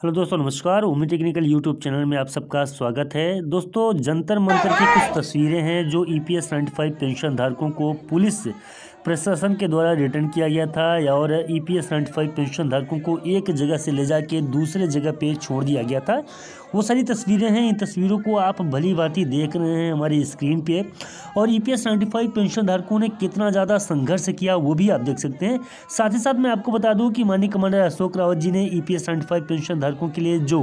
Hello दोस्तों, नमस्कार। ओमी technical YouTube channel में आप सबका स्वागत है। दोस्तों, जंतर मंतर की कुछ तस्वीरें हैं जो EPS 95 पेंशन धारकों को पुलिस प्रशासन के द्वारा रिटर्न किया गया था और EPS 95 पेंशन धारकों को एक जगह से ले जाके दूसरे जगह पे छोड़ दिया गया था। वो सारी तस्वीरें हैं। इन तस्वीरों को आप भली भांति देख रहे हैं हमारी स्क्रीन पे। और EPS 95 पेंशन धारकों ने कितना ज़्यादा संघर्ष किया वो भी आप देख सकते हैं। साथ ही साथ मैं आपको बता दूं कि माननीय कमांडर अशोक रावत जी ने EPS 95 पेंशन धारकों के लिए जो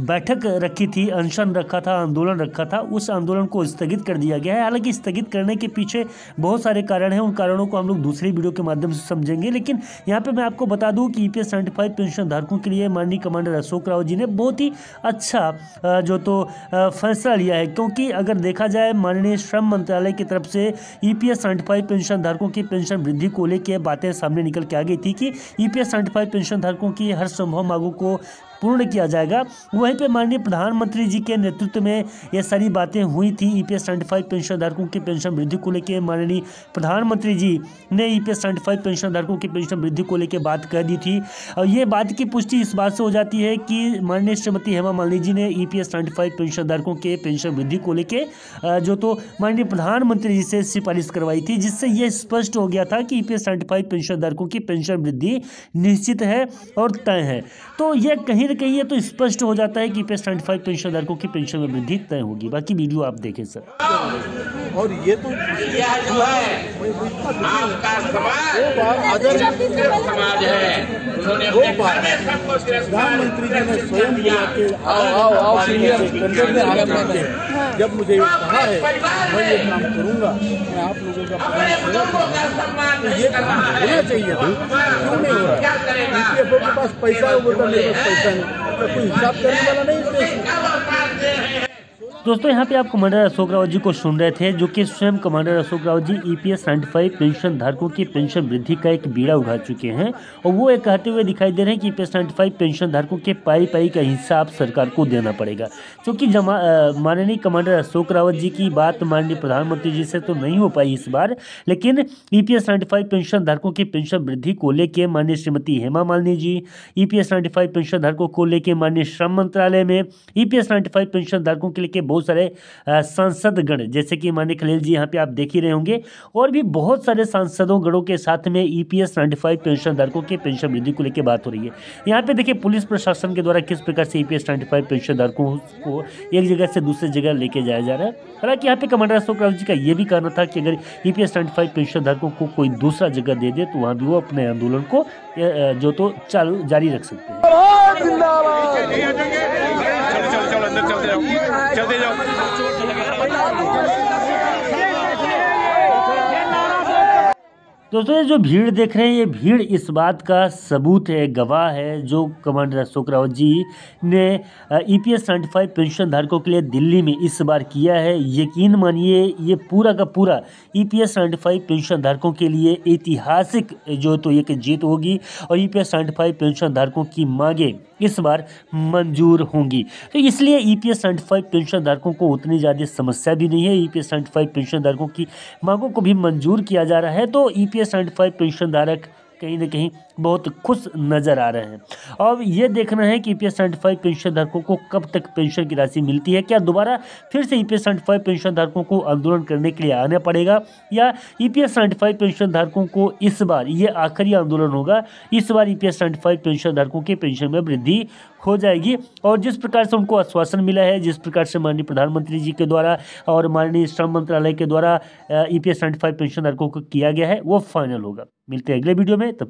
बैठक रखी थी, अनशन रखा था, आंदोलन रखा था, उस आंदोलन को स्थगित कर दिया गया है। हालांकि स्थगित करने के पीछे बहुत सारे कारण हैं। उन कारणों को हम लोग दूसरी वीडियो के माध्यम से समझेंगे, लेकिन यहाँ पे मैं आपको बता दूं कि EPS 95 पेंशन धारकों के लिए माननीय कमांडर अशोक रावत जी ने बहुत ही अच्छा फैसला लिया है। क्योंकि अगर देखा जाए, माननीय श्रम मंत्रालय की तरफ से EPS 95 पेंशन धारकों की पेंशन वृद्धि को लेकर बातें सामने निकल के आ गई थी कि EPS 95 पेंशन धारकों की हर संभव मांगों को पूर्ण किया जाएगा। वहीं पे माननीय प्रधानमंत्री जी के नेतृत्व में ये सारी बातें हुई थी। EPS 95 पेंशन धारकों की पेंशन वृद्धि को लेकर माननीय प्रधानमंत्री जी ने EPS 95 पेंशन धारकों की पेंशन वृद्धि को लेकर बात कह दी थी। और ये बात की पुष्टि इस बात से हो जाती है कि माननीय श्रीमती हेमा मालिनी जी ने EPS 95 पेंशन धारकों के पेंशन वृद्धि को लेकर माननीय प्रधानमंत्री जी से सिफारिश करवाई थी, जिससे ये स्पष्ट हो गया था कि EPS 95 पेंशन धारकों की पेंशन वृद्धि निश्चित है और तय है। तो ये कहीं न कहीं ये तो स्पष्ट हो जाता है कि EPS 95 पेंशन धारकों की पेंशन में वृद्धि तय होगी। बाकी वीडियो आप देखें सर। और ये तो यह जो है आपका समाज है, उन्होंने अपने घर में सबको प्रधानमंत्री जी ने स्वयं बुला के जब मुझे कहा है मैं ये काम करूंगा, मैं आप लोगों का तो ये काम होना चाहिए था। क्यों नहीं हो रहा? EPFO के पास पैसा होगा, मेरे पास पैसा नहीं, तो कोई हिसाब करने वाला नहीं देश। दोस्तों, यहाँ पे आप कमांडर अशोक रावत जी को सुन रहे थे, जो कि स्वयं commander Ashok Rawat ji EPS 95 pension धारकों की पेंशन वृद्धि का एक बीड़ा उठा चुके हैं। और वो ये कहते हुए दिखाई दे रहे हैं कि EPS 95 पेंशन धारकों के पाई का हिस्सा आप सरकार को देना पड़ेगा। क्योंकि माननीय कमांडर अशोक रावत जी की बात माननीय प्रधानमंत्री जी से तो नहीं हो पाई इस बार, लेकिन EPS 95 पेंशन धारकों की पेंशन वृद्धि को लेकर माननीय श्रीमती हेमा मालिनी जी, EPS 95 पेंशन धारकों को लेकर माननीय श्रम मंत्रालय में, EPS 95 पेंशन धारकों के लेकर बहुत सारे सांसद गण, जैसे कि माननीय खलील जी यहाँ पे आप देख ही रहे होंगे, और भी बहुत सारे सांसदों गणों के साथ में EPS 95 पेंशन धारकों के पेंशन वृद्धि को लेकर बात हो रही है। यहाँ पे देखिए पुलिस प्रशासन के द्वारा किस प्रकार से EPS 95 पेंशन धारकों को एक जगह से दूसरी जगह लेके जाया जा रहा है। हालांकि यहाँ पे कमांडर अशोक रावत जी का ये भी कहना था कि अगर EPS 95 पेंशन धारकों को कोई दूसरा जगह दे दे तो वहाँ भी वो अपने आंदोलन को चालू जारी रख सकते हैं। चलते जाओ। दोस्तों, ये जो भीड़ देख रहे हैं, ये भीड़ इस बात का सबूत है, गवाह है, जो कमांडर अशोक रावत जी ने EPS 95 पेंशन धारकों के लिए दिल्ली में इस बार किया है। यकीन मानिए, ये पूरा का पूरा EPS 95 पेंशन धारकों के लिए ऐतिहासिक एक जीत होगी और EPS 95 पेंशन धारकों की मांगे इस बार मंजूर होंगी। तो इसलिए EPS 95 पेंशन धारकों को उतनी ज़्यादा समस्या भी नहीं है। EPS 95 पेंशन धारकों की मांगों को भी मंजूर किया जा रहा है। तो EPS 95 पेंशन धारक कहीं ना कहीं बहुत खुश नज़र आ रहे हैं। और ये देखना है कि EPS 95 पेंशन धारकों को कब तक पेंशन की राशि मिलती है। क्या दोबारा फिर से EPS 95 पेंशन धारकों को आंदोलन करने के लिए आना पड़ेगा, या EPS 95 पेंशन धारकों को इस बार ये आखिरी आंदोलन होगा, इस बार EPS 95 पेंशन धारकों के पेंशन में वृद्धि हो जाएगी। और जिस प्रकार से उनको आश्वासन मिला है, जिस प्रकार से माननीय प्रधानमंत्री जी के द्वारा और माननीय श्रम मंत्रालय के द्वारा EPS 95 पेंशन धारकों को किया गया है, वो फाइनल होगा। मिलते हैं अगले वीडियो में। तब